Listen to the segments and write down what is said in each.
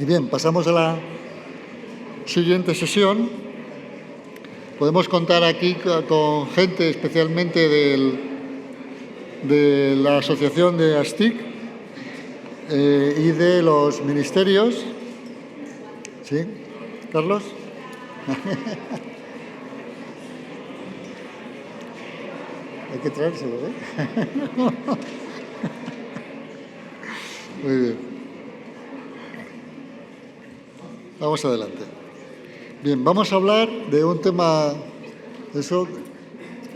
Y bien, pasamos a la siguiente sesión. Podemos contar aquí con gente especialmente de la asociación de ASTIC y de los ministerios. ¿Sí? ¿Carlos? Hay que traérselo, ¿eh? Muy bien. Vamos adelante. Bien, vamos a hablar de un tema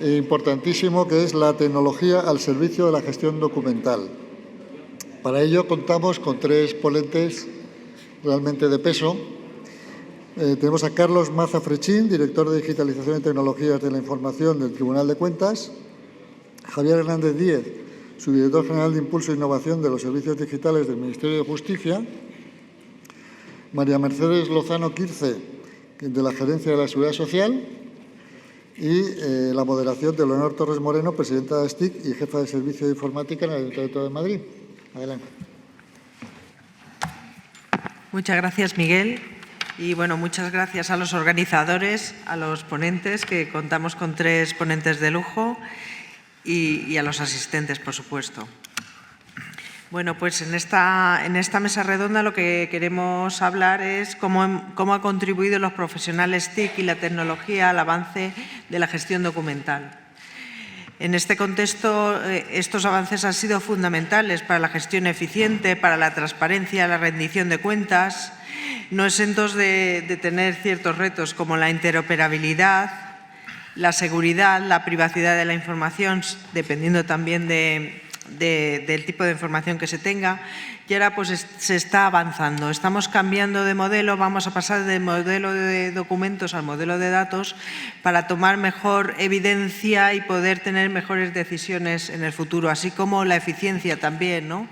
importantísimo, que es la tecnología al servicio de la gestión documental. Para ello contamos con 3 ponentes realmente de peso. Tenemos a Carlos Maza Frechín, director de Digitalización y Tecnologías de la Información del Tribunal de Cuentas; Javier Hernández Díez, subdirector general de Impulso e Innovación de los Servicios Digitales del Ministerio de Justicia; María Mercedes Lozano Quirce, de la Gerencia de la Seguridad Social; y la moderación de Leonor Torres Moreno, presidenta de ASTIC y jefa de Servicio de Informática en el Ayuntamiento de Madrid. Adelante. Muchas gracias, Miguel. Y bueno, muchas gracias a los organizadores, a los ponentes, que contamos con 3 ponentes de lujo, y a los asistentes, por supuesto. Bueno, pues en esta mesa redonda lo que queremos hablar es cómo ha contribuido los profesionales TIC y la tecnología al avance de la gestión documental. En este contexto, estos avances han sido fundamentales para la gestión eficiente, para la transparencia, la rendición de cuentas, no exentos de tener ciertos retos como la interoperabilidad, la seguridad, la privacidad de la información, dependiendo también del tipo de información que se tenga. Y ahora pues se está avanzando, estamos cambiando de modelo, vamos a pasar del modelo de documentos al modelo de datos para tomar mejor evidencia y poder tener mejores decisiones en el futuro, así como la eficiencia también, ¿no?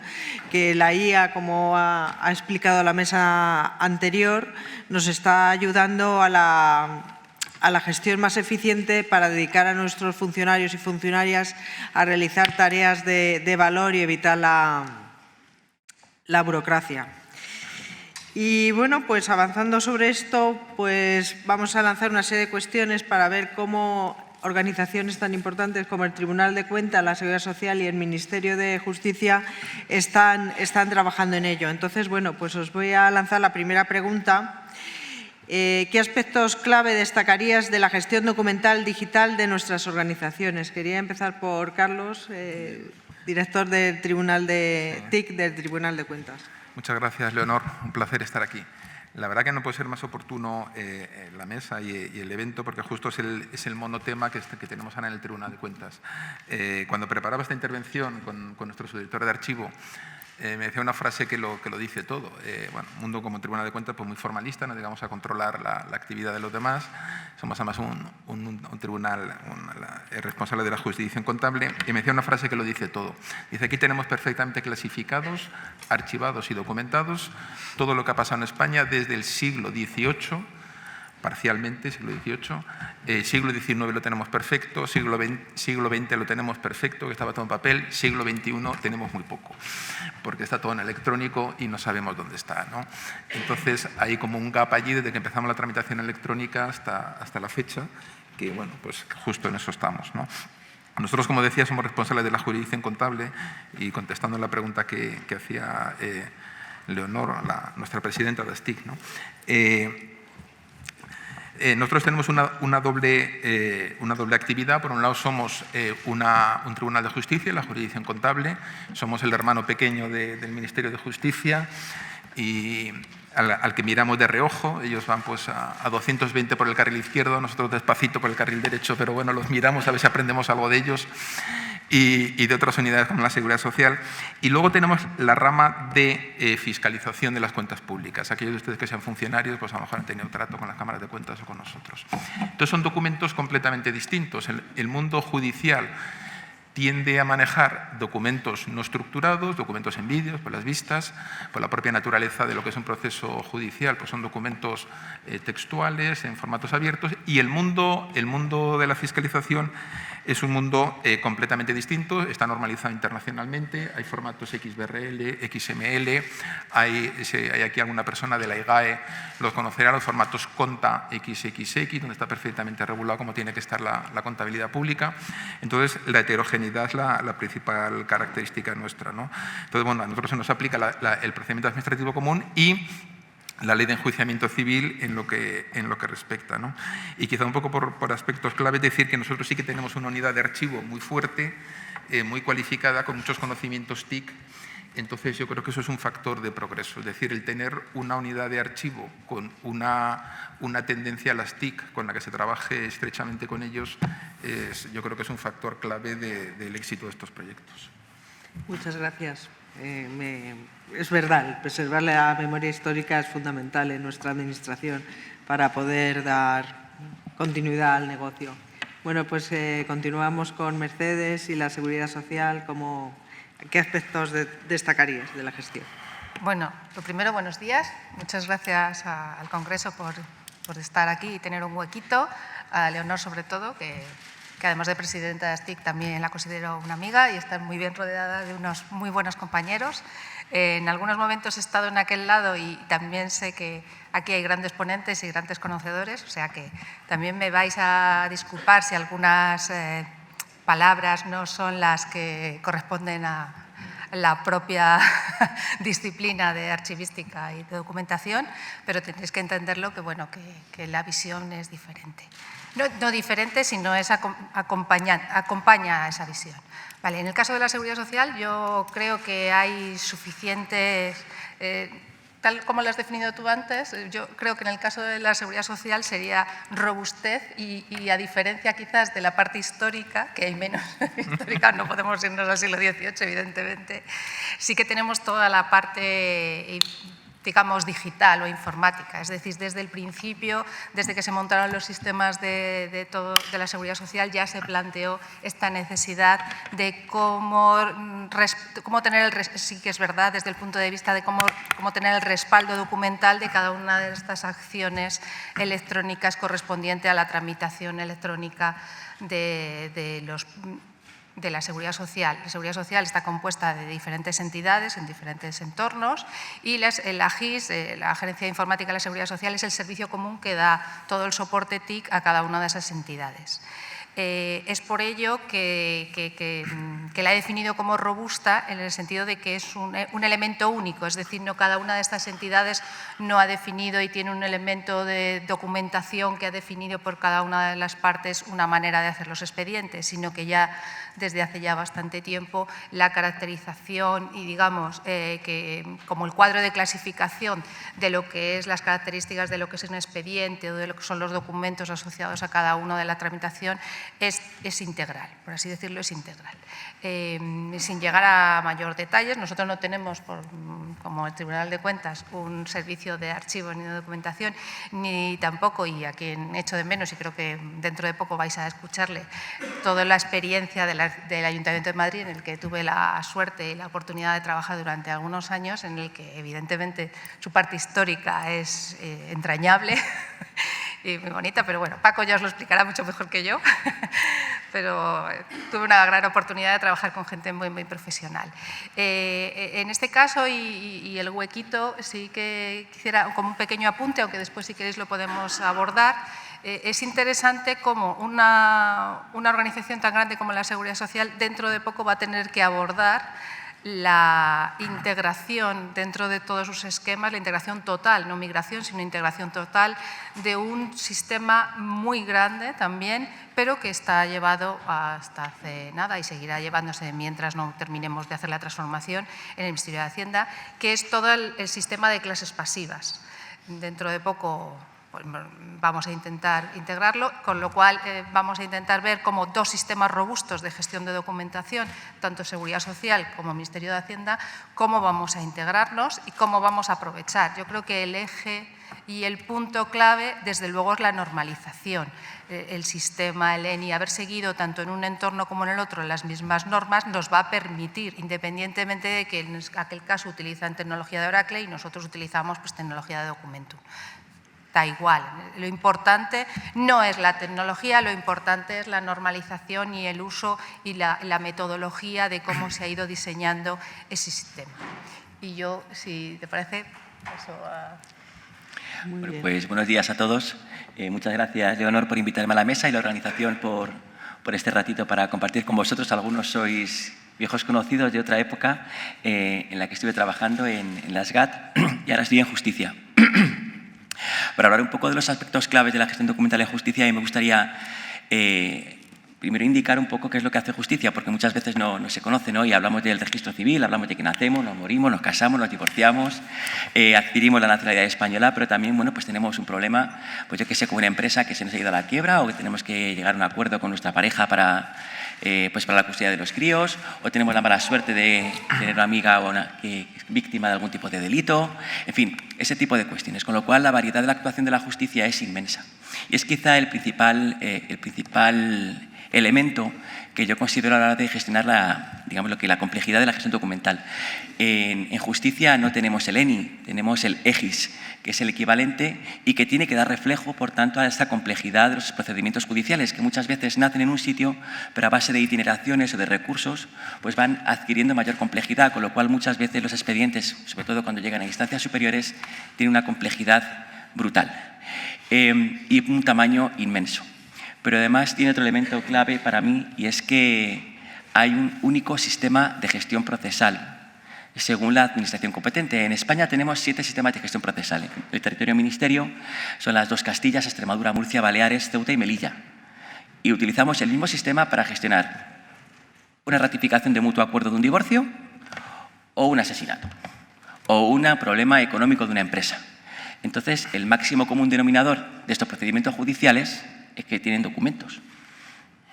Que la IA, como ha explicado la mesa anterior, nos está ayudando a la gestión más eficiente para dedicar a nuestros funcionarios y funcionarias a realizar tareas de valor y evitar la burocracia. Y bueno, pues avanzando sobre esto, pues vamos a lanzar una serie de cuestiones para ver cómo organizaciones tan importantes como el Tribunal de Cuentas, la Seguridad Social y el Ministerio de Justicia están trabajando en ello. Entonces, bueno, pues os voy a lanzar la primera pregunta. ¿Qué aspectos clave destacarías de la gestión documental digital de nuestras organizaciones? Quería empezar por Carlos, director del Tribunal de TIC del Tribunal de Cuentas. Muchas gracias, Leonor. Un placer estar aquí. La verdad que no puede ser más oportuno la mesa y el evento, porque justo es el monotema que tenemos ahora en el Tribunal de Cuentas. Cuando preparaba esta intervención con nuestro subdirector de archivo, me decía una frase que lo dice todo. Bueno, un mundo como el Tribunal de Cuentas, pues muy formalista, no llegamos a controlar la actividad de los demás. Somos además un tribunal responsable de la jurisdicción contable. Y me decía una frase que lo dice todo. Dice: aquí tenemos perfectamente clasificados, archivados y documentados todo lo que ha pasado en España desde el siglo XVIII, parcialmente, siglo XVIII, siglo XIX lo tenemos perfecto, siglo XX lo tenemos perfecto, que estaba todo en papel, siglo XXI tenemos muy poco, porque está todo en electrónico y no sabemos dónde está, ¿no? Entonces hay como un gap allí desde que empezamos la tramitación electrónica hasta la fecha, que bueno, pues justo en eso estamos, ¿no? Nosotros, como decía, somos responsables de la jurisdicción contable, y contestando la pregunta que hacía Leonor, nuestra presidenta de ASTIC, ¿no? Nosotros tenemos una doble actividad. Por un lado, somos un tribunal de justicia, la jurisdicción contable. Somos el hermano pequeño del Ministerio de Justicia y al que miramos de reojo. Ellos van pues a 220 por el carril izquierdo, nosotros despacito por el carril derecho, pero bueno, los miramos a ver si aprendemos algo de ellos y de otras unidades como la Seguridad Social. Y luego tenemos la rama de fiscalización de las cuentas públicas. Aquellos de ustedes que sean funcionarios, pues a lo mejor han tenido trato con las cámaras de cuentas o con nosotros. Entonces son documentos completamente distintos. El mundo judicial tiende a manejar documentos no estructurados, documentos en vídeos, por las vistas, por la propia naturaleza de lo que es un proceso judicial, pues son documentos textuales, en formatos abiertos, y el mundo de la fiscalización Es un mundo completamente distinto, está normalizado internacionalmente, hay formatos XBRL, XML, hay aquí alguna persona de la IGAE, los conocerá, los formatos Conta XXX, donde está perfectamente regulado cómo tiene que estar la contabilidad pública. Entonces, la heterogeneidad es la principal característica nuestra, ¿no? Entonces, bueno, a nosotros se nos aplica el procedimiento administrativo común y la ley de enjuiciamiento civil en lo que respecta, ¿no? Y quizá un poco por aspectos clave decir que nosotros sí que tenemos una unidad de archivo muy fuerte, muy cualificada, con muchos conocimientos TIC. Entonces yo creo que eso es un factor de progreso, es decir, el tener una unidad de archivo con una tendencia a las TIC con la que se trabaje estrechamente con ellos, yo creo que es un factor clave del éxito de estos proyectos. Muchas gracias. Es verdad, preservar la memoria histórica es fundamental en nuestra administración para poder dar continuidad al negocio. Bueno, pues continuamos con Mercedes y la Seguridad Social. ¿Qué aspectos destacarías de la gestión? Bueno, lo primero, buenos días. Muchas gracias al Congreso por estar aquí y tener un huequito. A Leonor, sobre todo, que además de presidenta de STIC también la considero una amiga y está muy bien rodeada de unos muy buenos compañeros. En algunos momentos he estado en aquel lado y también sé que aquí hay grandes ponentes y grandes conocedores, o sea que también me vais a disculpar si algunas palabras no son las que corresponden a la propia disciplina de archivística y de documentación, pero tenéis que entenderlo que, bueno, que la visión es diferente. No diferente, sino acompaña a esa visión. Vale, en el caso de la Seguridad Social, yo creo que hay suficientes, tal como lo has definido tú antes, yo creo que en el caso de la Seguridad Social sería robustez y a diferencia quizás de la parte histórica, que hay menos histórica, no podemos irnos al siglo XVIII, evidentemente, sí que tenemos toda la parte, digamos, digital o informática. Es decir, desde el principio, desde que se montaron los sistemas de la Seguridad Social, ya se planteó esta necesidad de cómo tener sí que es verdad, desde el punto de vista de cómo tener el respaldo documental de cada una de estas acciones electrónicas correspondiente a la tramitación electrónica de la Seguridad Social. La Seguridad Social está compuesta de diferentes entidades en diferentes entornos y la AGIS, la Gerencia Informática de la Seguridad Social, es el servicio común que da todo el soporte TIC a cada una de esas entidades. Es por ello que la he definido como robusta en el sentido de que es un elemento único, es decir, no cada una de estas entidades no ha definido y tiene un elemento de documentación que ha definido por cada una de las partes una manera de hacer los expedientes, sino que ya desde hace ya bastante tiempo la caracterización y digamos que como el cuadro de clasificación de lo que es las características de lo que es un expediente o de lo que son los documentos asociados a cada uno de la tramitación es integral, por así decirlo, es integral. Sin llegar a mayor detalles, nosotros no tenemos, como el Tribunal de Cuentas, un servicio de archivo ni de documentación, ni tampoco, y a quien echo de menos, y creo que dentro de poco vais a escucharle, toda la experiencia del Ayuntamiento de Madrid, en el que tuve la suerte y la oportunidad de trabajar durante algunos años, en el que evidentemente su parte histórica es entrañable y muy bonita, pero bueno, Paco ya os lo explicará mucho mejor que yo, pero tuve una gran oportunidad de trabajar con gente muy, muy profesional. En este caso, y el huequito, sí que quisiera como un pequeño apunte, aunque después si queréis lo podemos abordar. Es interesante cómo una organización tan grande como la Seguridad Social dentro de poco va a tener que abordar la integración dentro de todos sus esquemas, la integración total, no migración, sino integración total de un sistema muy grande también, pero que está llevado hasta hace nada y seguirá llevándose mientras no terminemos de hacer la transformación en el Ministerio de Hacienda, que es todo el sistema de clases pasivas. Dentro de poco pues vamos a intentar integrarlo, con lo cual vamos a intentar ver cómo dos sistemas robustos de gestión de documentación, tanto Seguridad Social como Ministerio de Hacienda, cómo vamos a integrarlos y cómo vamos a aprovechar. Yo creo que el eje y el punto clave, desde luego, es la normalización. El sistema, el ENI, haber seguido tanto en un entorno como en el otro las mismas normas, nos va a permitir, independientemente de que en aquel caso utilizan tecnología de Oracle y nosotros utilizamos pues, tecnología de Documentum. da igual. Lo importante no es la tecnología, lo importante es la normalización y el uso y la metodología de cómo se ha ido diseñando ese sistema. Y yo, si te parece, paso a... Bueno, pues buenos días a todos. Muchas gracias, Leonor, por invitarme a la mesa y la organización por este ratito para compartir con vosotros. Algunos sois viejos conocidos de otra época en la que estuve trabajando en la SGAT y ahora estoy en Justicia. Para hablar un poco de los aspectos claves de la gestión documental en justicia, me gustaría primero indicar un poco qué es lo que hace justicia, porque muchas veces no se conoce, ¿no? Y hablamos del registro civil, hablamos de que nacemos, nos morimos, nos casamos, nos divorciamos, adquirimos la nacionalidad española, pero también, bueno, pues tenemos un problema, pues yo que sé, con una empresa que se nos ha ido a la quiebra o que tenemos que llegar a un acuerdo con nuestra pareja para la custodia de los críos, o tenemos la mala suerte de tener una amiga o que es víctima de algún tipo de delito, en fin, ese tipo de cuestiones. Con lo cual, la variedad de la actuación de la justicia es inmensa. Y es quizá el principal elemento que yo considero a la hora de gestionar la complejidad de la gestión documental. En justicia no tenemos el ENI, tenemos el EGIS, que es el equivalente y que tiene que dar reflejo, por tanto, a esta complejidad de los procedimientos judiciales, que muchas veces nacen en un sitio, pero a base de itineraciones o de recursos, pues van adquiriendo mayor complejidad, con lo cual muchas veces los expedientes, sobre todo cuando llegan a instancias superiores, tienen una complejidad brutal y un tamaño inmenso. Pero además tiene otro elemento clave para mí y es que hay un único sistema de gestión procesal según la administración competente. En España tenemos 7 sistemas de gestión procesal. El territorio ministerio son las 2 Castillas, Extremadura, Murcia, Baleares, Ceuta y Melilla. Y utilizamos el mismo sistema para gestionar una ratificación de mutuo acuerdo de un divorcio o un asesinato o un problema económico de una empresa. Entonces, el máximo común denominador de estos procedimientos judiciales es que tienen documentos,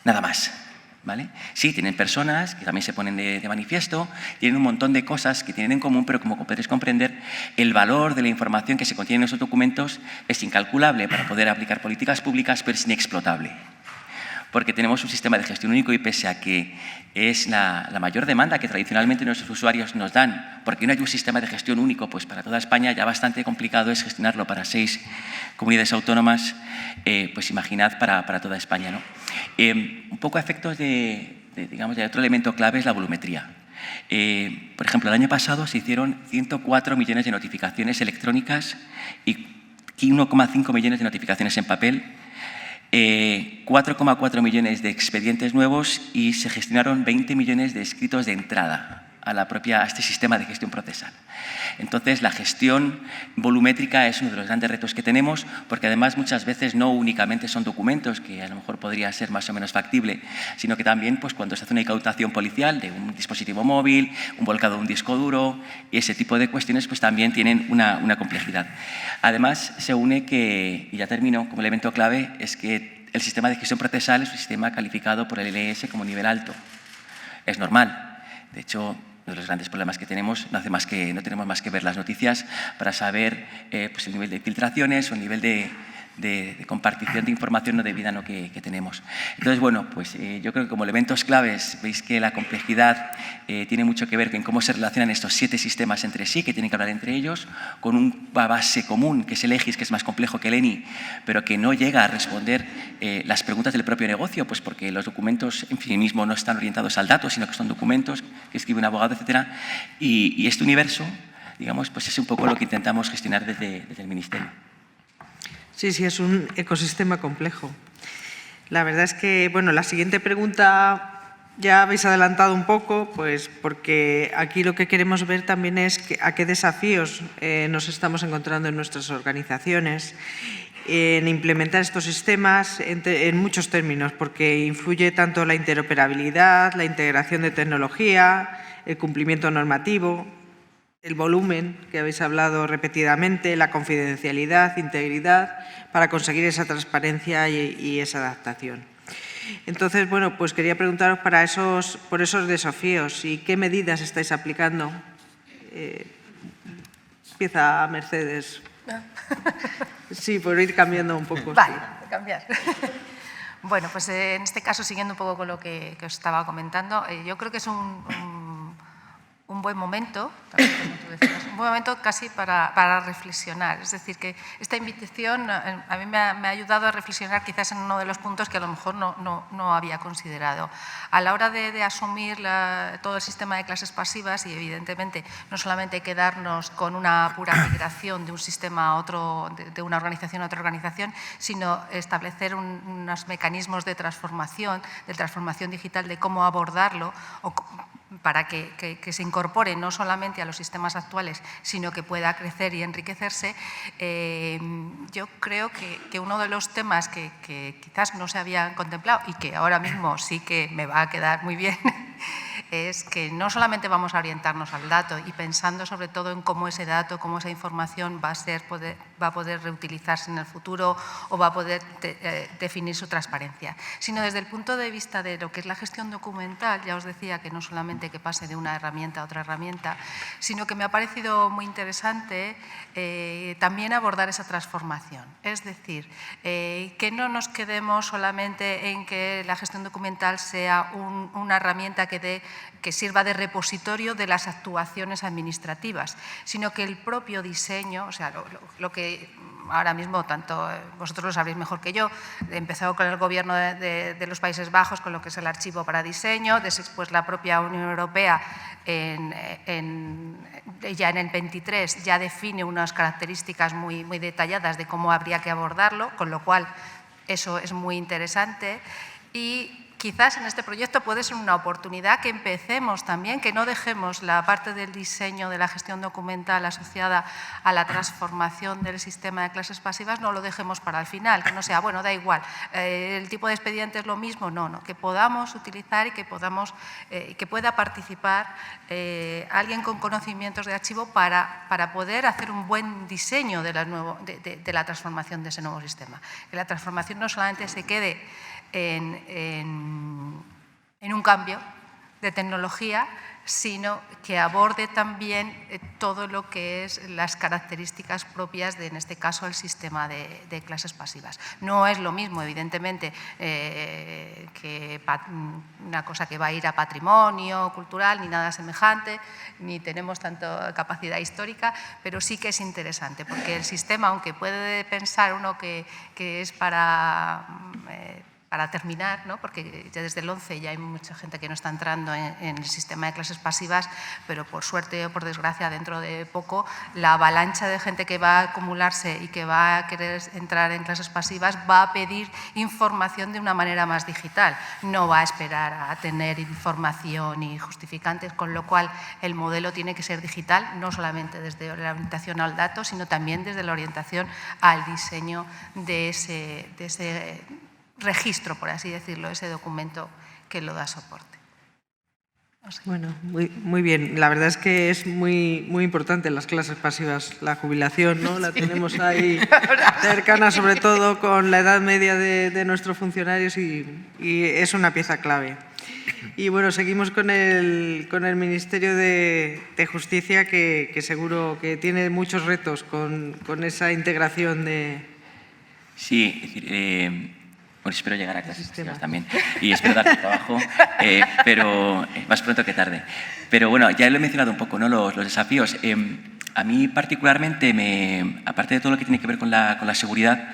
nada más, ¿vale? Sí, tienen personas que también se ponen de manifiesto, tienen un montón de cosas que tienen en común, pero como podéis comprender, el valor de la información que se contiene en esos documentos es incalculable para poder aplicar políticas públicas, pero es inexplotable. Porque tenemos un sistema de gestión único y pese a que es la mayor demanda que tradicionalmente nuestros usuarios nos dan, porque no hay un sistema de gestión único, pues para toda España ya bastante complicado es gestionarlo para 6 comunidades autónomas, pues imaginad para toda España, ¿no? Un poco a efectos de otro elemento clave es la volumetría. Por ejemplo, el año pasado se hicieron 104 millones de notificaciones electrónicas y 1,5 millones de notificaciones en papel, 4,4 millones de expedientes nuevos y se gestionaron 20 millones de escritos de entrada a este sistema de gestión procesal. Entonces, la gestión volumétrica es uno de los grandes retos que tenemos, porque además muchas veces no únicamente son documentos, que a lo mejor podría ser más o menos factible, sino que también pues, cuando se hace una incautación policial de un dispositivo móvil, un volcado de un disco duro, y ese tipo de cuestiones pues, también tienen una complejidad. Además, se une que, y ya termino, como elemento clave, es que el sistema de gestión procesal es un sistema calificado por el LS como nivel alto. Es normal. De hecho, uno de los grandes problemas que tenemos no tenemos más que ver las noticias para saber pues el nivel de filtraciones o el nivel de compartición de información no debida que tenemos. Entonces, bueno, pues yo creo que como elementos claves veis que la complejidad tiene mucho que ver con cómo se relacionan estos 7 sistemas entre sí, que tienen que hablar entre ellos, con una base común, que es el EGIS, que es más complejo que el ENI, pero que no llega a responder las preguntas del propio negocio, pues porque los documentos en sí mismos no están orientados al dato, sino que son documentos que escribe un abogado, etcétera. Y este universo, digamos, pues es un poco lo que intentamos gestionar desde el Ministerio. Sí, es un ecosistema complejo. La verdad es que, bueno, la siguiente pregunta ya habéis adelantado un poco, pues porque aquí lo que queremos ver también es a qué desafíos nos estamos encontrando en nuestras organizaciones en implementar estos sistemas en muchos términos, porque influye tanto la interoperabilidad, la integración de tecnología, el cumplimiento normativo, el volumen que habéis hablado repetidamente, la confidencialidad, integridad, para conseguir esa transparencia y esa adaptación. Entonces, bueno, pues quería preguntaros por esos desafíos y qué medidas estáis aplicando. Empieza Mercedes. Sí, por ir cambiando un poco. Vale, cambiar. Bueno, pues en este caso, siguiendo un poco con lo que os estaba comentando, yo creo que es un un buen momento, también, como tú decías, un buen momento casi para reflexionar. Es decir, que esta invitación a mí me ha ayudado a reflexionar quizás en uno de los puntos que a lo mejor no había considerado. A la hora de asumir todo el sistema de clases pasivas, y evidentemente no solamente quedarnos con una pura migración de un sistema a otro, de una organización a otra organización, sino establecer unos mecanismos de transformación digital, de cómo abordarlo, para que se incorpore no solamente a los sistemas actuales, sino que pueda crecer y enriquecerse. Yo creo que uno de los temas que quizás no se habían contemplado y que ahora mismo sí que me va a quedar muy bien, es que no solamente vamos a orientarnos al dato y pensando sobre todo en cómo ese dato, cómo esa información va a poder reutilizarse en el futuro o va a poder definir su transparencia, sino desde el punto de vista de lo que es la gestión documental. Ya os decía que no solamente que pase de una herramienta a otra herramienta, sino que me ha parecido muy interesante también abordar esa transformación. Es decir, que no nos quedemos solamente en que la gestión documental sea una herramienta que sirva de repositorio de las actuaciones administrativas, sino que el propio diseño, o sea, lo que ahora mismo, tanto vosotros lo sabréis mejor que yo, empezó con el Gobierno de los Países Bajos con lo que es el archivo para diseño, después la propia Unión Europea ya en el 23 ya define unas características muy detalladas de cómo habría que abordarlo, con lo cual eso es muy interesante. Y quizás en este proyecto puede ser una oportunidad que empecemos también, que no dejemos la parte del diseño de la gestión documental asociada a la transformación del sistema de clases pasivas, no lo dejemos para el final, que no sea, bueno, da igual, el tipo de expediente es lo mismo, no, que podamos utilizar y que pueda participar alguien con conocimientos de archivo para poder hacer un buen diseño de la transformación de ese nuevo sistema. Que la transformación no solamente se quede en un cambio de tecnología, sino que aborde también todo lo que es las características propias de, en este caso, el sistema de clases pasivas. No es lo mismo, evidentemente, que una cosa que va a ir a patrimonio cultural, ni nada semejante, ni tenemos tanta capacidad histórica, pero sí que es interesante, porque el sistema, aunque puede pensar uno que es para terminar, ¿no? Porque ya desde el 11 ya hay mucha gente que no está entrando en el sistema de clases pasivas, pero por suerte o por desgracia dentro de poco la avalancha de gente que va a acumularse y que va a querer entrar en clases pasivas va a pedir información de una manera más digital, no va a esperar a tener información y justificantes, con lo cual el modelo tiene que ser digital, no solamente desde la orientación al dato, sino también desde la orientación al diseño de ese registro, por así decirlo, ese documento que lo da soporte. No sé. Bueno, muy bien. La verdad es que es muy importante las clases pasivas, la jubilación, ¿no? La tenemos ahí cercana, sobre todo con la edad media de nuestros funcionarios y es una pieza clave. Y bueno, seguimos con el Ministerio de Justicia, que seguro que tiene muchos retos con esa integración de… Sí, es decir, bueno, espero llegar a clases pasivas también y espero dar trabajo, pero más pronto que tarde. Pero bueno, ya lo he mencionado un poco, ¿no? Los desafíos. A mí particularmente, aparte de todo lo que tiene que ver con la seguridad,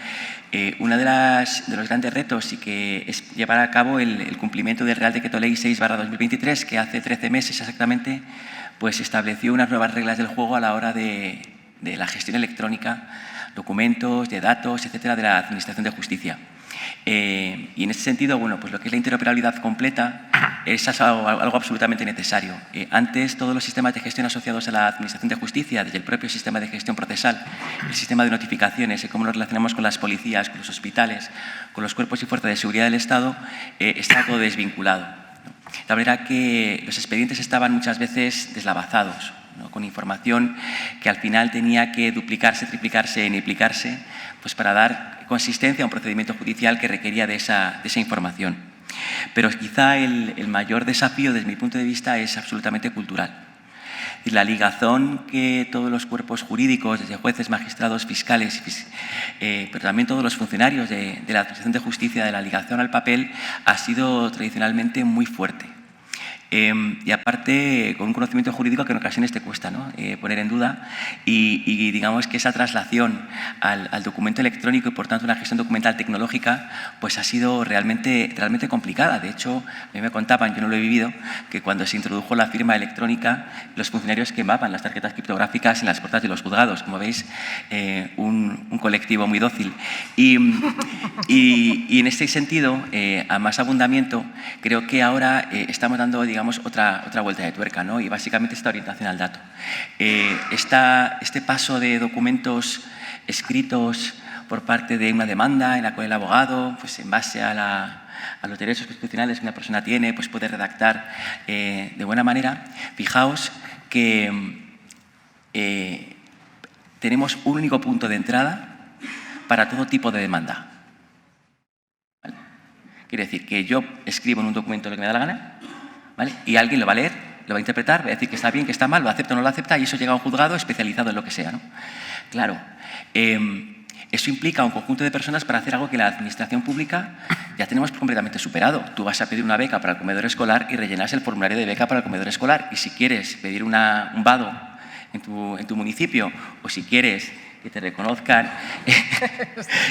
uno de los grandes retos sí que es llevar a cabo el cumplimiento del Real Decreto Ley 6/2023, que hace 13 meses exactamente pues estableció unas nuevas reglas del juego a la hora de la gestión electrónica, documentos, de datos, etcétera, de la Administración de Justicia. Y en ese sentido, bueno, pues lo que es la interoperabilidad completa es algo absolutamente necesario. Antes, todos los sistemas de gestión asociados a la Administración de Justicia, desde el propio sistema de gestión procesal, el sistema de notificaciones, cómo nos relacionamos con las policías, con los hospitales, con los cuerpos y fuerzas de seguridad del Estado, está todo desvinculado, ¿no? La verdad que los expedientes estaban muchas veces deslavazados, ¿no? Con información que al final tenía que duplicarse, triplicarse, eneplicarse, pues para dar consistencia a un procedimiento judicial que requería de esa información. Pero quizá el mayor desafío desde mi punto de vista es absolutamente cultural. La ligazón que todos los cuerpos jurídicos, desde jueces, magistrados, fiscales, pero también todos los funcionarios de la Administración de Justicia, de la ligación al papel, ha sido tradicionalmente muy fuerte. Y aparte, con un conocimiento jurídico que en ocasiones te cuesta, ¿no? Poner en duda y digamos que esa traslación al documento electrónico y por tanto una gestión documental tecnológica pues ha sido realmente complicada. De hecho, a mí me contaban, yo no lo he vivido, que cuando se introdujo la firma electrónica los funcionarios quemaban las tarjetas criptográficas en las puertas de los juzgados. Como veis, un colectivo muy dócil. Y en este sentido, a más abundamiento, creo que ahora estamos dando, digamos, otra vuelta de tuerca, ¿no? Y básicamente esta orientación al dato. Este paso de documentos escritos por parte de una demanda en la cual el abogado, pues en base a los derechos constitucionales que una persona tiene, pues puede redactar de buena manera. Fijaos que tenemos un único punto de entrada para todo tipo de demanda. ¿Vale? Quiere decir que yo escribo en un documento lo que me da la gana, ¿vale? Y alguien lo va a leer, lo va a interpretar, va a decir que está bien, que está mal, lo acepta o no lo acepta, y eso llega a un juzgado especializado en lo que sea, ¿no? Claro, eso implica un conjunto de personas para hacer algo que la administración pública ya tenemos completamente superado. Tú vas a pedir una beca para el comedor escolar y rellenas el formulario de beca para el comedor escolar. Y si quieres pedir un vado en tu municipio, o si quieres que te reconozcan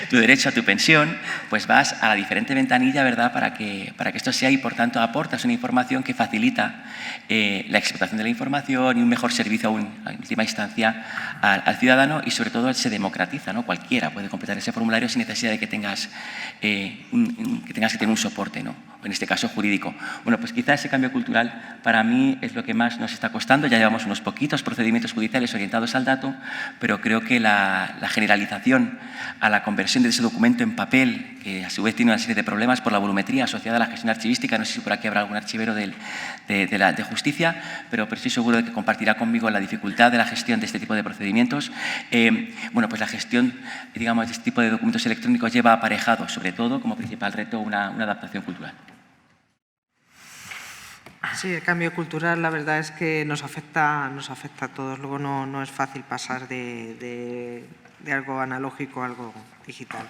tu derecho a tu pensión, pues vas a la diferente ventanilla, ¿verdad?, para que esto sea, y por tanto aportas una información que facilita la explotación de la información y un mejor servicio aún, en última instancia, al ciudadano, y sobre todo se democratiza, ¿no? Cualquiera puede completar ese formulario sin necesidad de que tengas que tener un soporte, ¿no? En este caso jurídico. Bueno, pues quizá ese cambio cultural para mí es lo que más nos está costando. Ya llevamos unos poquitos procedimientos judiciales orientados al dato, pero creo que la generalización a la conversión de ese documento en papel, que a su vez tiene una serie de problemas por la volumetría asociada a la gestión archivística, no sé si por aquí habrá algún archivero de justicia, pero estoy seguro de que compartirá conmigo la dificultad de la gestión de este tipo de procedimientos. Bueno, pues la gestión, digamos, de este tipo de documentos electrónicos lleva aparejado, sobre todo, como principal reto, una adaptación cultural. Sí, el cambio cultural, la verdad es que nos afecta a todos. Luego no es fácil pasar de algo analógico a algo digital.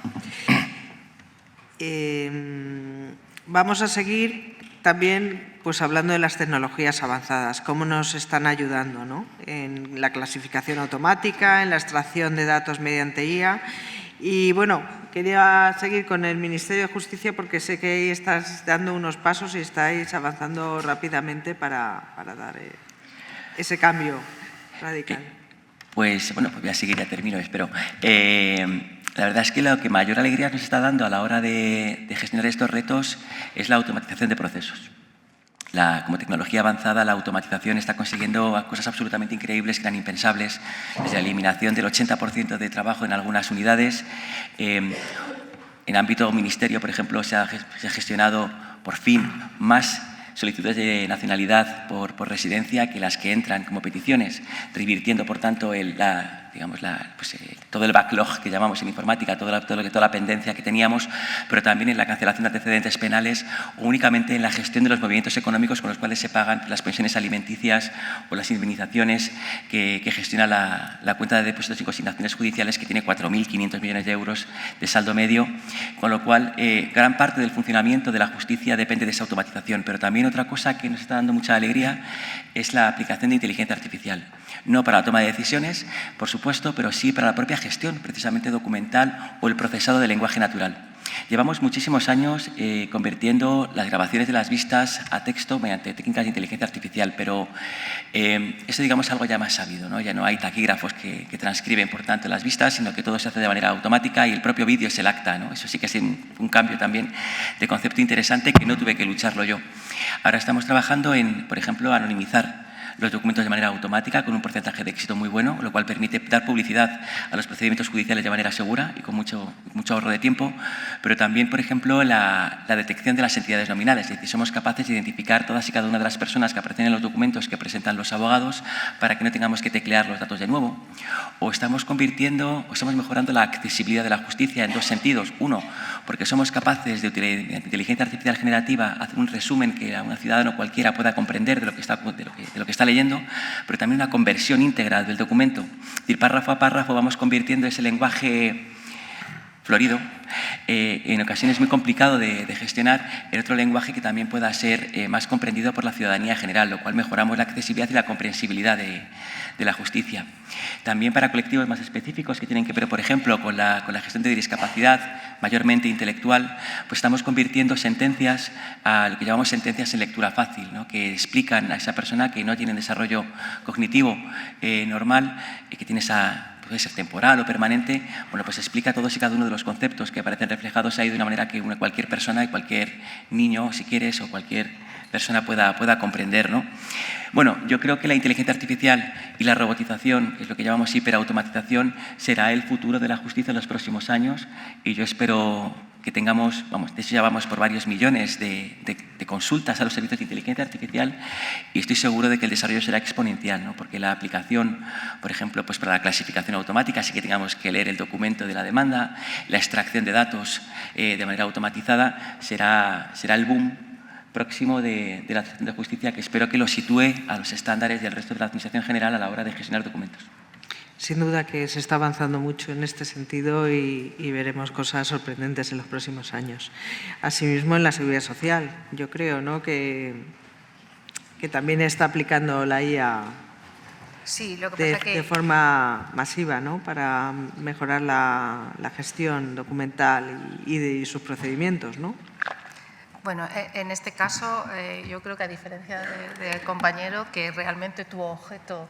Vamos a seguir también pues, hablando de las tecnologías avanzadas, cómo nos están ayudando, ¿no?, en la clasificación automática, en la extracción de datos mediante IA. Y bueno, quería seguir con el Ministerio de Justicia porque sé que ahí estás dando unos pasos y estáis avanzando rápidamente para dar ese cambio radical. Pues bueno, pues voy a seguir, ya termino, espero. La verdad es que lo que mayor alegría nos está dando a la hora de gestionar estos retos es la automatización de procesos. Como tecnología avanzada, la automatización está consiguiendo cosas absolutamente increíbles que eran impensables, desde la eliminación del 80% de trabajo en algunas unidades. En ámbito ministerio, por ejemplo, se ha gestionado por fin más solicitudes de nacionalidad por residencia que las que entran como peticiones, revirtiendo, por tanto, todo el backlog que llamamos en informática, toda la pendencia que teníamos, pero también en la cancelación de antecedentes penales o únicamente en la gestión de los movimientos económicos con los cuales se pagan las pensiones alimenticias o las indemnizaciones que gestiona la cuenta de depósitos y consignaciones judiciales, que tiene 4.500 millones de euros de saldo medio, con lo cual gran parte del funcionamiento de la justicia depende de esa automatización. Pero también otra cosa que nos está dando mucha alegría es la aplicación de inteligencia artificial. No para la toma de decisiones, por supuesto, pero sí para la propia gestión, precisamente documental, o el procesado de lenguaje natural. Llevamos muchísimos años convirtiendo las grabaciones de las vistas a texto mediante técnicas de inteligencia artificial, pero eso, digamos, es algo ya más sabido, ¿no? Ya no hay taquígrafos que transcriben, por tanto, las vistas, sino que todo se hace de manera automática y el propio vídeo es el acta, ¿no? Eso sí que es un cambio también de concepto interesante que no tuve que lucharlo yo. Ahora estamos trabajando en, por ejemplo, anonimizar los documentos de manera automática con un porcentaje de éxito muy bueno, lo cual permite dar publicidad a los procedimientos judiciales de manera segura y con mucho ahorro de tiempo, pero también, por ejemplo, la detección de las entidades nominales, es decir, somos capaces de identificar todas y cada una de las personas que aparecen en los documentos que presentan los abogados para que no tengamos que teclear los datos de nuevo. O estamos mejorando la accesibilidad de la justicia en dos sentidos. Uno, porque somos capaces de utilizar inteligencia artificial generativa, hacer un resumen que a un ciudadano cualquiera pueda comprender de lo que está leyendo, pero también una conversión íntegra del documento. Es decir, párrafo a párrafo vamos convirtiendo ese lenguaje florido, en ocasiones muy complicado de gestionar en otro lenguaje que también pueda ser más comprendido por la ciudadanía general, lo cual mejoramos la accesibilidad y la comprensibilidad de la justicia. También para colectivos más específicos que tienen que ver, por ejemplo, con la gestión de discapacidad, mayormente intelectual, pues estamos convirtiendo sentencias a lo que llamamos sentencias en lectura fácil, ¿no? Que explican a esa persona que no tiene desarrollo cognitivo normal y que tiene puede ser temporal o permanente, bueno, pues explica todos y cada uno de los conceptos que aparecen reflejados ahí de una manera que cualquier persona y cualquier niño, si quieres, o cualquier persona pueda comprender, ¿no? Bueno, yo creo que la inteligencia artificial y la robotización, que es lo que llamamos hiperautomatización, será el futuro de la justicia en los próximos años y yo espero que tengamos, de hecho ya vamos por varios millones de consultas a los servicios de inteligencia artificial y estoy seguro de que el desarrollo será exponencial, ¿no? Porque la aplicación, por ejemplo, pues para la clasificación automática sí que tengamos que leer el documento de la demanda, la extracción de datos de manera automatizada será el boom próximo de la Administración de Justicia, que espero que lo sitúe a los estándares del resto de la Administración general a la hora de gestionar documentos. Sin duda que se está avanzando mucho en este sentido y veremos cosas sorprendentes en los próximos años. Asimismo, en la seguridad social, yo creo, ¿no?, que también está aplicando la IA sí, lo que pasa de forma masiva, ¿no?, para mejorar la gestión documental y sus procedimientos, ¿no? Bueno, en este caso yo creo que a diferencia del compañero, que realmente tu objeto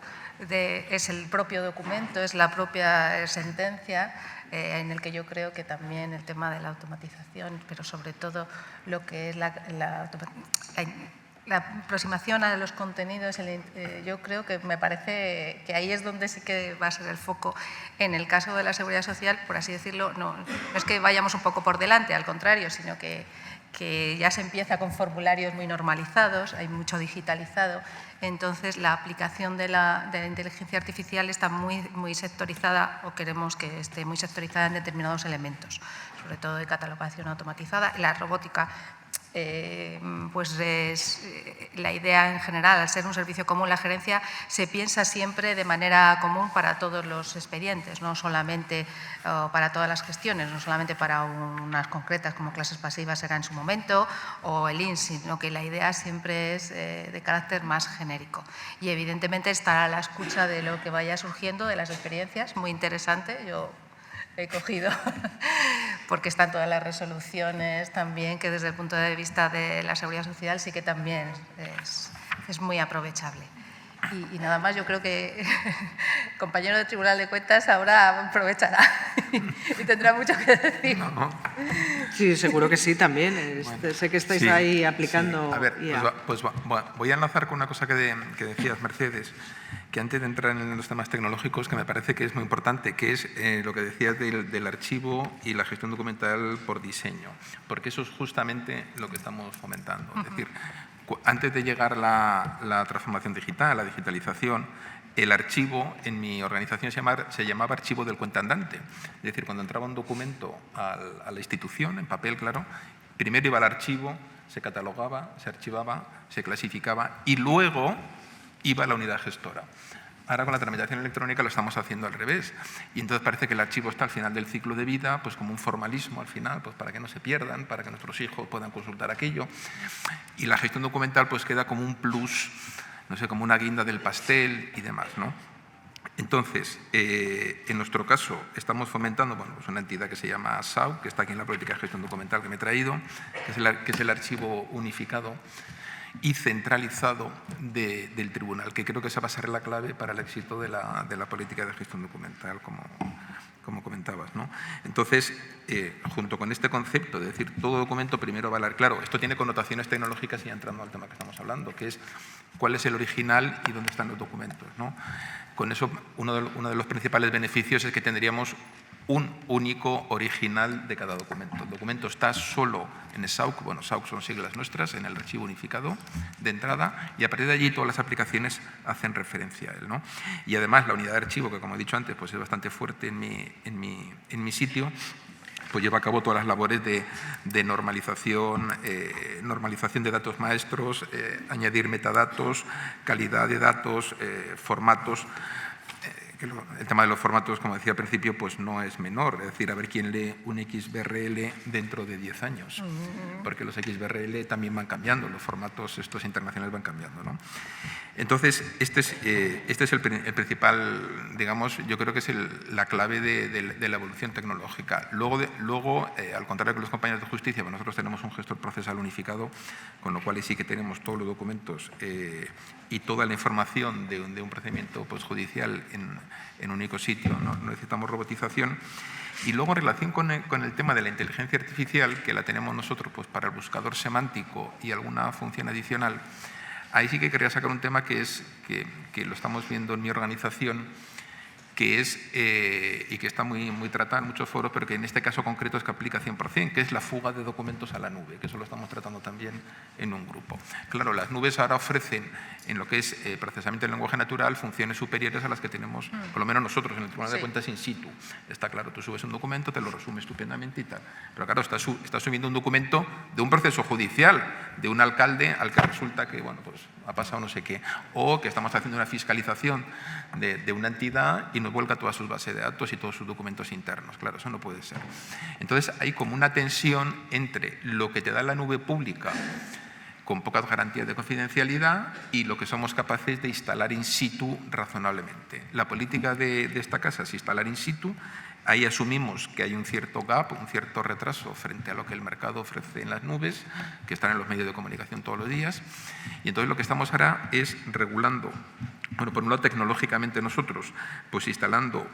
es el propio documento, es la propia sentencia, en el que yo creo que también el tema de la automatización, pero sobre todo lo que es la aproximación a los contenidos, yo creo que me parece que ahí es donde sí que va a ser el foco. En el caso de la seguridad social, por así decirlo, no es que vayamos un poco por delante, al contrario, sino que ya se empieza con formularios muy normalizados, hay mucho digitalizado, entonces la aplicación de la inteligencia artificial está muy sectorizada, o queremos que esté muy sectorizada en determinados elementos, sobre todo de catalogación automatizada. La robótica, pues es la idea en general, al ser un servicio común, la gerencia se piensa siempre de manera común para todos los expedientes, no solamente para todas las gestiones, no solamente para unas concretas como clases pasivas será en su momento o el INS, sino que la idea siempre es de carácter más genérico y evidentemente estará a la escucha de lo que vaya surgiendo, de las experiencias, muy interesante. Yo he cogido, porque están todas las resoluciones también, que desde el punto de vista de la seguridad social sí que también es muy aprovechable. Y nada más, yo creo que el compañero del Tribunal de Cuentas ahora aprovechará y tendrá mucho que decir. No. Sí, seguro que sí también. Bueno, sé que estáis sí, ahí aplicando. Sí. A ver, IA. voy a enlazar con una cosa que decías, Mercedes, que antes de entrar en los temas tecnológicos, que me parece que es muy importante, que es lo que decías del archivo y la gestión documental por diseño, porque eso es justamente lo que estamos fomentando. Es decir, antes de llegar la transformación digital, la digitalización, el archivo en mi organización se llamaba archivo del cuentandante. Es decir, cuando entraba un documento a la institución, en papel, claro, primero iba al archivo, se catalogaba, se archivaba, se clasificaba y luego iba a la unidad gestora. Ahora con la tramitación electrónica lo estamos haciendo al revés y entonces parece que el archivo está al final del ciclo de vida, pues como un formalismo al final, pues para que no se pierdan, para que nuestros hijos puedan consultar aquello, y la gestión documental pues queda como un plus, no sé, como una guinda del pastel y demás, ¿no? Entonces, en nuestro caso estamos fomentando pues una entidad que se llama SAU, que está aquí en la política de gestión documental que me he traído, que es el archivo unificado y centralizado del tribunal, que creo que esa va a ser la clave para el éxito de la política de gestión documental, como comentabas, ¿no? Entonces, junto con este concepto de decir todo documento primero va a hablar, claro, esto tiene connotaciones tecnológicas y entrando al tema que estamos hablando, que es cuál es el original y dónde están los documentos, ¿no? Con eso, uno de los principales beneficios es que tendríamos un único original de cada documento. El documento está solo en el SAUC, bueno, SAUC son siglas nuestras, en el archivo unificado de entrada y a partir de allí todas las aplicaciones hacen referencia a él, ¿no? Y además la unidad de archivo, que como he dicho antes, pues es bastante fuerte en mi sitio, pues lleva a cabo todas las labores de normalización, normalización de datos maestros, añadir metadatos, calidad de datos, formatos, que el tema de los formatos, como decía al principio, pues no es menor. Es decir, a ver quién lee un XBRL dentro de 10 años, porque los XBRL también van cambiando, los formatos estos internacionales van cambiando, ¿no? Entonces, este es el principal, digamos, yo creo que es la clave de la evolución tecnológica. Luego, al contrario que los compañeros de justicia, pues nosotros tenemos un gestor procesal unificado, con lo cual sí que tenemos todos los documentos y toda la información de un procedimiento pues, judicial en un único sitio, no necesitamos robotización. Y luego, en relación con el tema de la inteligencia artificial, que la tenemos nosotros pues, para el buscador semántico y alguna función adicional, ahí sí que quería sacar un tema que lo estamos viendo en mi organización, que es, y que está muy tratado en muchos foros, pero que en este caso concreto es que aplica 100%, que es la fuga de documentos a la nube, que eso lo estamos tratando también en un grupo. Claro, las nubes ahora ofrecen, en lo que es procesamiento del lenguaje natural, funciones superiores a las que tenemos, por lo menos nosotros, en el Tribunal de Cuentas in situ. Está claro, tú subes un documento, te lo resume estupendamente y tal. Pero claro, estás subiendo un documento de un proceso judicial, de un alcalde al que resulta que, bueno, pues ha pasado no sé qué, o que estamos haciendo una fiscalización de una entidad y nos vuelca todas sus bases de datos y todos sus documentos internos. Claro, eso no puede ser. Entonces, hay como una tensión entre lo que te da la nube pública con pocas garantías de confidencialidad y lo que somos capaces de instalar in situ razonablemente. La política de esta casa es instalar in situ. Ahí asumimos que hay un cierto gap, un cierto retraso frente a lo que el mercado ofrece en las nubes, que están en los medios de comunicación todos los días. Y entonces lo que estamos ahora es regulando, bueno, por un lado tecnológicamente nosotros, pues instalando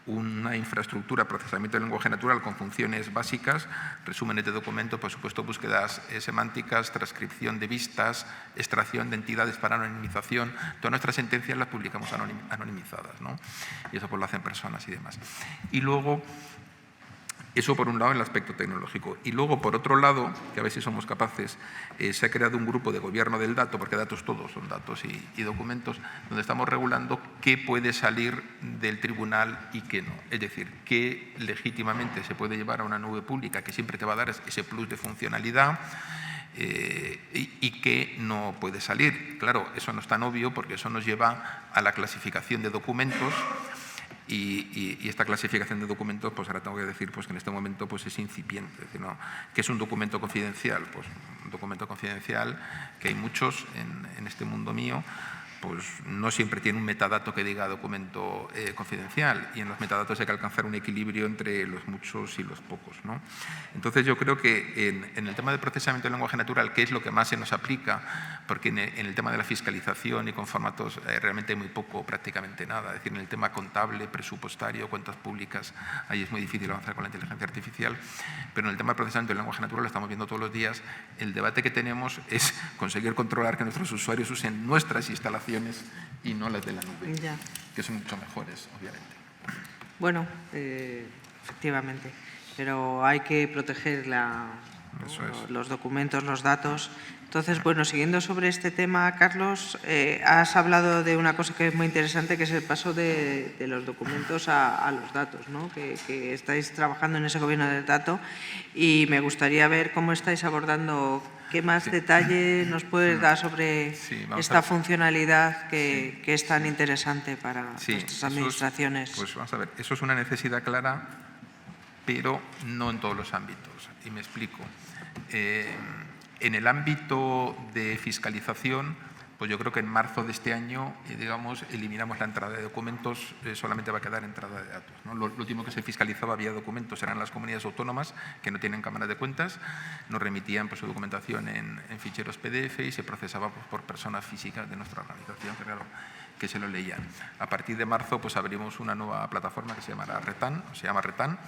una infraestructura de procesamiento del lenguaje natural con funciones básicas, resúmenes de documentos, por supuesto búsquedas semánticas, transcripción de vistas, extracción de entidades para anonimización. Todas nuestras sentencias las publicamos anonimizadas, ¿no? Y eso pues lo hacen personas y demás. Y luego, eso por un lado en el aspecto tecnológico. Y luego, por otro lado, que a ver si somos capaces, se ha creado un grupo de gobierno del dato, porque datos todos son datos y documentos, donde estamos regulando qué puede salir del tribunal y qué no. Es decir, qué legítimamente se puede llevar a una nube pública que siempre te va a dar ese plus de funcionalidad, y qué no puede salir. Claro, eso no es tan obvio porque eso nos lleva a la clasificación de documentos. Y esta clasificación de documentos, pues ahora tengo que decir pues, que en este momento pues, es incipiente. Es decir, ¿no? ¿Qué es un documento confidencial? Pues un documento confidencial, que hay muchos en este mundo mío, pues no siempre tiene un metadato que diga documento confidencial, y en los metadatos hay que alcanzar un equilibrio entre los muchos y los pocos, ¿no? Entonces yo creo que en el tema del procesamiento del lenguaje natural, que es lo que más se nos aplica, porque en el tema de la fiscalización y con formatos realmente hay muy poco, prácticamente nada. Es decir, en el tema contable, presupuestario, cuentas públicas, ahí es muy difícil avanzar con la inteligencia artificial, pero en el tema del procesamiento del lenguaje natural lo estamos viendo todos los días. El debate que tenemos es conseguir controlar que nuestros usuarios usen nuestras instalaciones y no las de la nube, ya, que son mucho mejores, obviamente. Bueno, efectivamente, pero hay que proteger los documentos, los datos. Entonces, bueno, siguiendo sobre este tema, Carlos, has hablado de una cosa que es muy interesante, que es el paso de los documentos a los datos, ¿no? Que estáis trabajando en ese gobierno del dato, y me gustaría ver cómo estáis abordando. ¿Qué más detalle nos puedes dar sobre esta funcionalidad que es tan interesante para nuestras administraciones? Pues vamos a ver, eso es una necesidad clara, pero no en todos los ámbitos. Y me explico. En el ámbito de fiscalización, pues yo creo que en marzo de este año, digamos, eliminamos la entrada de documentos, solamente va a quedar entrada de datos, ¿no? Lo último que se fiscalizaba vía documentos eran las comunidades autónomas, que no tienen cámaras de cuentas, nos remitían pues, su documentación en ficheros PDF y se procesaba pues, por personas físicas de nuestra organización, que se lo leían. A partir de marzo pues abrimos una nueva plataforma que se llama Retan,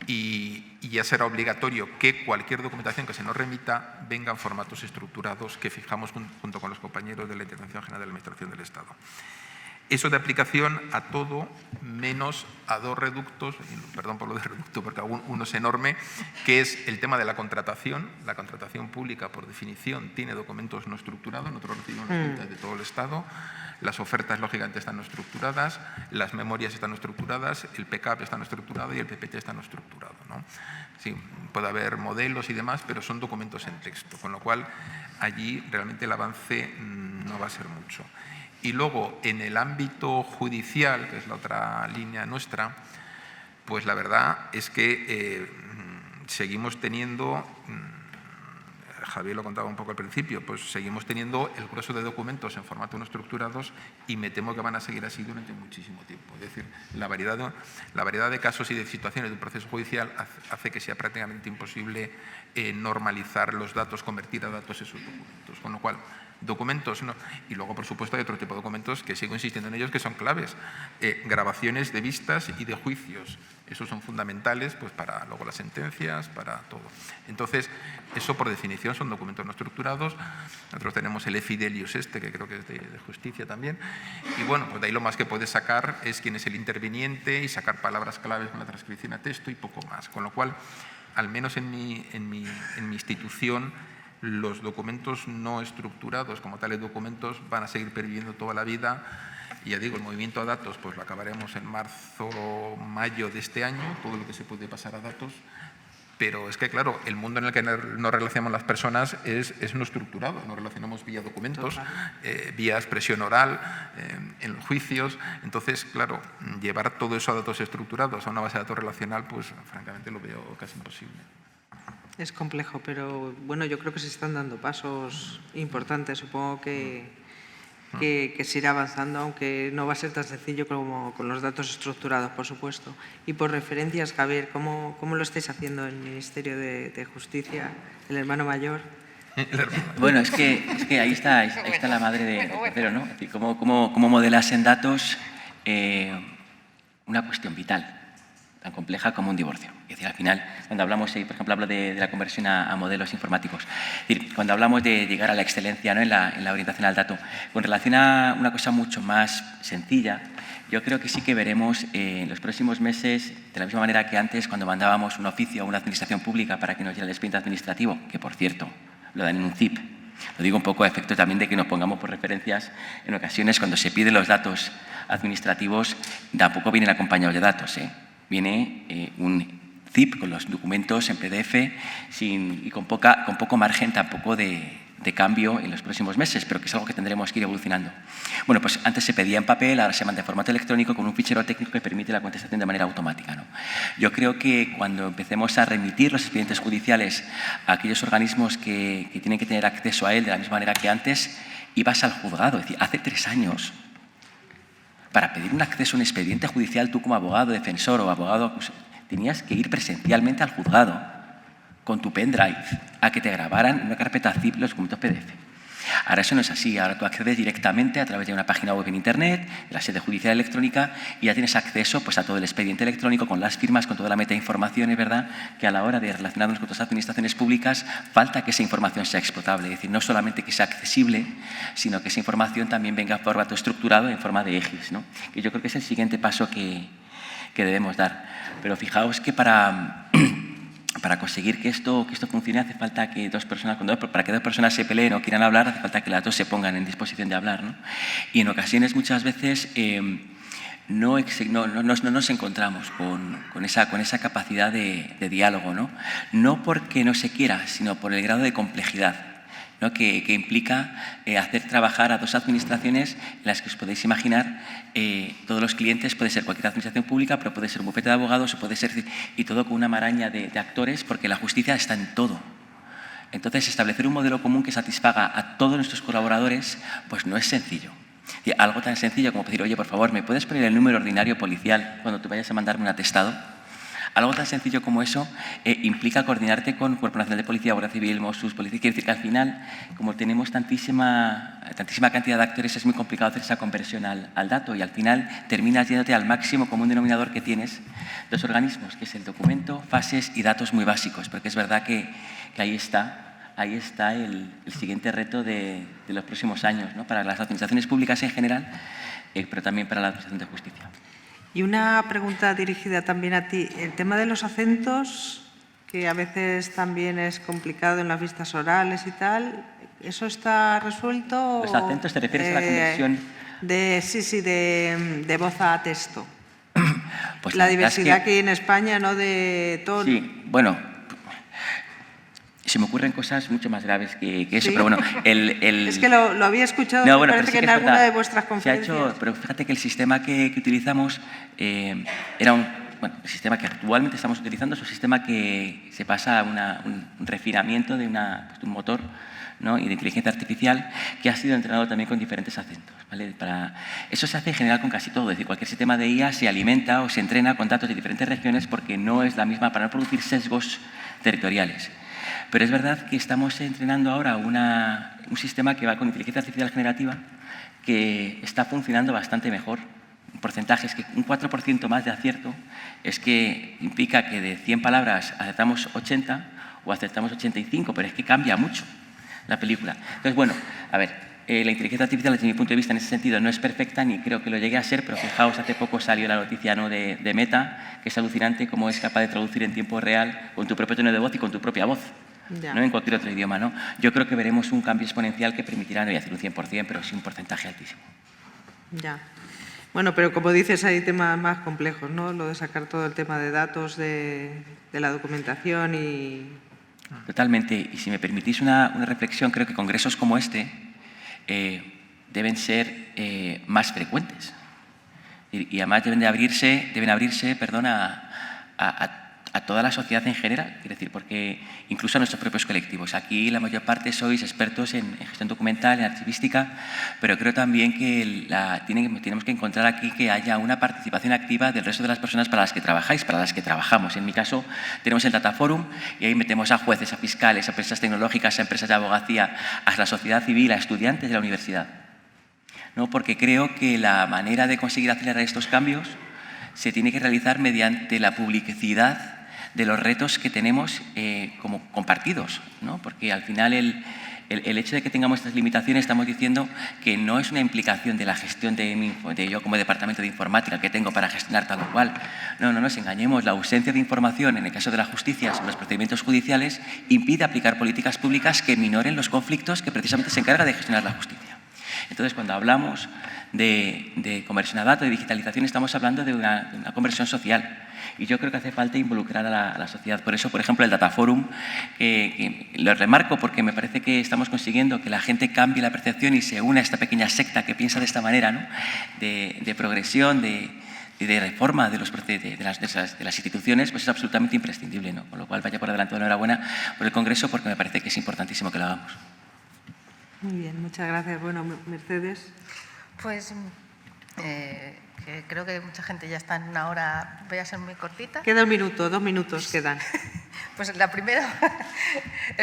y ya será obligatorio que cualquier documentación que se nos remita venga en formatos estructurados que fijamos junto con los compañeros de la Intervención General de la Administración del Estado. Eso de aplicación a todo, menos a dos reductos, perdón por lo de reducto, porque uno es enorme, que es el tema de la contratación. La contratación pública, por definición, tiene documentos no estructurados. Nosotros recibimos las cuentas de todo el Estado. Las ofertas, lógicamente, están no estructuradas, las memorias están no estructuradas, el PCAP está no estructurado y el PPT está no estructurado, ¿no? Sí, puede haber modelos y demás, pero son documentos en texto, con lo cual allí realmente el avance no va a ser mucho. Y luego, en el ámbito judicial, que es la otra línea nuestra, pues la verdad es que seguimos teniendo, Javier lo contaba un poco al principio, pues seguimos teniendo el grueso de documentos en formato no estructurados y me temo que van a seguir así durante muchísimo tiempo. Es decir, la variedad de casos y de situaciones de un proceso judicial hace que sea prácticamente imposible normalizar los datos, convertir a datos esos documentos. Con lo cual, documentos, no. Y luego, por supuesto, hay otro tipo de documentos que sigo insistiendo en ellos, que son claves. Grabaciones de vistas y de juicios. Esos son fundamentales pues, para luego las sentencias, para todo. Entonces, eso por definición son documentos no estructurados. Nosotros tenemos el e-Fidelius que creo que es de justicia también. Y bueno, pues de ahí lo más que puedes sacar es quién es el interviniente y sacar palabras claves con la transcripción a texto y poco más. Con lo cual, al menos en mi institución, los documentos no estructurados como tales documentos van a seguir perviviendo toda la vida. Y ya digo, el movimiento a datos pues lo acabaremos en marzo o mayo de este año, todo lo que se puede pasar a datos. Pero es que, claro, el mundo en el que nos relacionamos las personas es no estructurado. Nos relacionamos vía documentos, vía expresión oral, en los juicios. Entonces, claro, llevar todo eso a datos estructurados, a una base de datos relacional, pues francamente lo veo casi imposible. Es complejo, pero bueno, yo creo que se están dando pasos importantes. Supongo que se irá avanzando, aunque no va a ser tan sencillo como con los datos estructurados, por supuesto. Y por referencias, Javier, ¿cómo lo estáis haciendo en el Ministerio de Justicia, el hermano mayor? Bueno, es que ahí está la madre de Cordero, ¿no? Es decir, cómo modelas en datos una cuestión vital, tan compleja como un divorcio. Es decir, al final, cuando hablamos, por ejemplo, hablo de la conversión a modelos informáticos. Es decir, cuando hablamos de llegar a la excelencia, ¿no? en la orientación al dato, con relación a una cosa mucho más sencilla, yo creo que sí que veremos en los próximos meses, de la misma manera que antes, cuando mandábamos un oficio a una administración pública para que nos diera el expediente administrativo, que por cierto, lo dan en un zip. Lo digo un poco a efecto también de que nos pongamos por referencias. En ocasiones, cuando se piden los datos administrativos, tampoco vienen acompañados de datos, Viene un zip con los documentos en PDF y con poco margen tampoco de cambio en los próximos meses, pero que es algo que tendremos que ir evolucionando. Bueno, pues antes se pedía en papel, ahora se manda en formato electrónico con un fichero técnico que permite la contestación de manera automática, ¿no? Yo creo que cuando empecemos a remitir los expedientes judiciales a aquellos organismos que tienen que tener acceso a él de la misma manera que antes, ibas al juzgado. Es decir, hace 3 años, para pedir un acceso a un expediente judicial, tú como abogado defensor o abogado acusador, tenías que ir presencialmente al juzgado con tu pendrive a que te grabaran en una carpeta zip los documentos PDF. Ahora eso no es así. Ahora tú accedes directamente a través de una página web en Internet, de la sede judicial electrónica, y ya tienes acceso pues, a todo el expediente electrónico, con las firmas, con toda la metainformación. Es verdad que a la hora de relacionarnos con otras administraciones públicas falta que esa información sea explotable. Es decir, no solamente que sea accesible, sino que esa información también venga en formato estructurado en forma de ejes, ¿no? Que yo creo que es el siguiente paso que debemos dar. Pero fijaos que para conseguir que esto funcione hace falta que para que 2 personas se peleen o quieran hablar, hace falta que las 2 se pongan en disposición de hablar, ¿no? Y en ocasiones, muchas veces, no nos encontramos con esa capacidad de diálogo, ¿no? No porque no se quiera, sino por el grado de complejidad, ¿no? que implica hacer trabajar a 2 administraciones en las que os podéis imaginar todos los clientes, puede ser cualquier administración pública, pero puede ser un bufete de abogados, o puede ser, y todo con una maraña de actores, porque la justicia está en todo. Entonces, establecer un modelo común que satisfaga a todos nuestros colaboradores, pues no es sencillo. Y algo tan sencillo como decir, oye, por favor, ¿me puedes poner el número ordinario policial cuando tú vayas a mandarme un atestado? Algo tan sencillo como eso implica coordinarte con Cuerpo Nacional de Policía, Guardia Civil, Mossos, Policía. Quiere decir que al final, como tenemos tantísima cantidad de actores, es muy complicado hacer esa conversión al dato, y al final terminas yéndote al máximo común denominador que tienes 2 organismos, que es el documento, fases y datos muy básicos, porque es verdad que ahí está el siguiente reto de los próximos años, ¿no? Para las administraciones públicas en general, pero también para la Administración de Justicia. Y una pregunta dirigida también a ti. El tema de los acentos, que a veces también es complicado en las vistas orales y tal, ¿eso está resuelto? ¿Los acentos te refieres a la conversión? Sí, de voz a texto. Pues la diversidad que hay en España, ¿no? De todo. Sí, bueno, se me ocurren cosas mucho más graves que eso, ¿Sí? pero bueno, Es que lo había escuchado, no, me bueno, parece pero sí que en es alguna verdad. de vuestras conferencias. Se ha hecho, pero fíjate que el sistema que utilizamos era el sistema que actualmente estamos utilizando es un sistema que se pasa a un refinamiento de un motor, ¿no? Y de inteligencia artificial que ha sido entrenado también con diferentes acentos, ¿vale? Eso se hace en general con casi todo, es decir, cualquier sistema de IA se alimenta o se entrena con datos de diferentes regiones porque no es la misma para no producir sesgos territoriales. Pero es verdad que estamos entrenando ahora un sistema que va con inteligencia artificial generativa que está funcionando bastante mejor. Porcentajes que un 4% más de acierto es que implica que de 100 palabras acertamos 80 o acertamos 85, pero es que cambia mucho la película. Entonces, bueno, a ver, la inteligencia artificial desde mi punto de vista en ese sentido no es perfecta ni creo que lo llegue a ser, pero fijaos, hace poco salió la noticia, ¿no?, de Meta, que es alucinante cómo es capaz de traducir en tiempo real con tu propio tono de voz y con tu propia voz. ¿No? En cualquier otro idioma, ¿no? Yo creo que veremos un cambio exponencial que permitirá, no voy a decir un 100%, pero sí un porcentaje altísimo. Ya. Bueno, pero como dices, hay temas más complejos, ¿no? Lo de sacar todo el tema de datos de la documentación y... Totalmente. Y si me permitís una reflexión, creo que congresos como este deben ser más frecuentes. Y además deben abrirse a toda la sociedad en general, quiero decir, porque incluso a nuestros propios colectivos. Aquí la mayor parte sois expertos en gestión documental, en archivística, pero creo también que tenemos que encontrar aquí que haya una participación activa del resto de las personas para las que trabajáis, para las que trabajamos. En mi caso, tenemos el Data Forum y ahí metemos a jueces, a fiscales, a empresas tecnológicas, a empresas de abogacía, a la sociedad civil, a estudiantes de la universidad, ¿no? Porque creo que la manera de conseguir acelerar estos cambios se tiene que realizar mediante la publicidad de los retos que tenemos como compartidos, ¿no? Porque al final el hecho de que tengamos estas limitaciones estamos diciendo que no es una implicación de la gestión de yo como departamento de informática que tengo para gestionar tal o cual. No nos engañemos, la ausencia de información en el caso de la justicia sobre los procedimientos judiciales impide aplicar políticas públicas que minoren los conflictos que precisamente se encarga de gestionar la justicia. Entonces, cuando hablamos de conversión a datos, de digitalización, estamos hablando de una conversión social. Y yo creo que hace falta involucrar a la sociedad. Por eso, por ejemplo, el Data Forum, que lo remarco porque me parece que estamos consiguiendo que la gente cambie la percepción y se una a esta pequeña secta que piensa de esta manera, ¿no? De progresión, de reforma de las instituciones, pues es absolutamente imprescindible, ¿no? Con lo cual, vaya por adelante, enhorabuena por el Congreso, porque me parece que es importantísimo que lo hagamos. Muy bien, muchas gracias. Bueno, Mercedes. Pues que creo que mucha gente ya está en una hora, voy a ser muy cortita. Queda 1 minuto, 2 minutos quedan. Pues el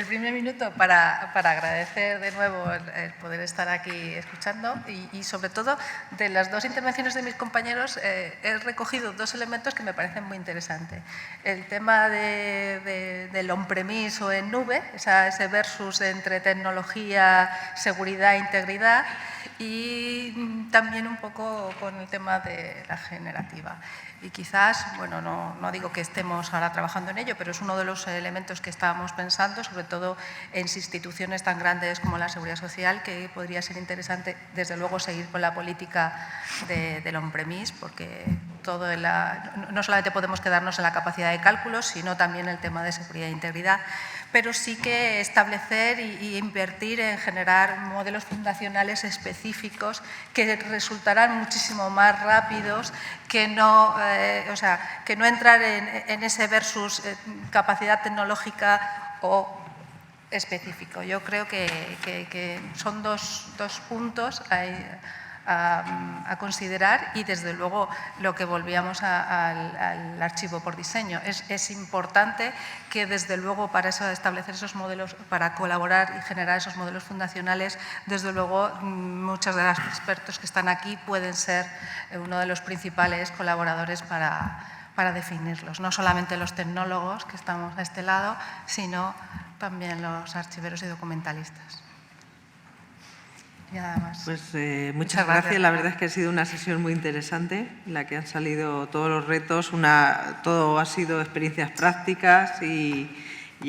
primer minuto para agradecer de nuevo el poder estar aquí escuchando y sobre todo de las 2 intervenciones de mis compañeros he recogido 2 elementos que me parecen muy interesantes. El tema del on-premise o en nube, ese versus entre tecnología, seguridad e integridad, y también un poco con el tema de la generativa. Y quizás, bueno, no digo que estemos ahora trabajando en ello, pero es uno de los elementos que estábamos pensando, sobre todo en instituciones tan grandes como la Seguridad Social, que podría ser interesante, desde luego, seguir con la política del on-premise, porque no solamente podemos quedarnos en la capacidad de cálculo, sino también el tema de seguridad e integridad, pero sí que establecer y invertir en generar modelos fundacionales específicos que resultarán muchísimo más rápidos que no entrar en ese versus capacidad tecnológica o específico. Yo creo que son dos puntos a considerar y, desde luego, lo que volvíamos al archivo por diseño. Es importante que, desde luego, para establecer esos modelos, para colaborar y generar esos modelos fundacionales, desde luego, muchos de los expertos que están aquí pueden ser uno de los principales colaboradores para definirlos. No solamente los tecnólogos que estamos a este lado, sino también los archiveros y documentalistas. Y nada más. Pues muchas gracias. La verdad es que ha sido una sesión muy interesante, en la que han salido todos los retos. Todo ha sido experiencias prácticas y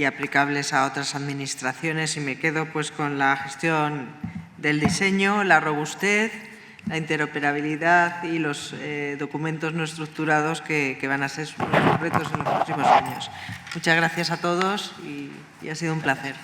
aplicables a otras administraciones. Y me quedo pues con la gestión del diseño, la robustez, la interoperabilidad y los documentos no estructurados que van a ser los retos en los próximos años. Muchas gracias a todos y ha sido un placer.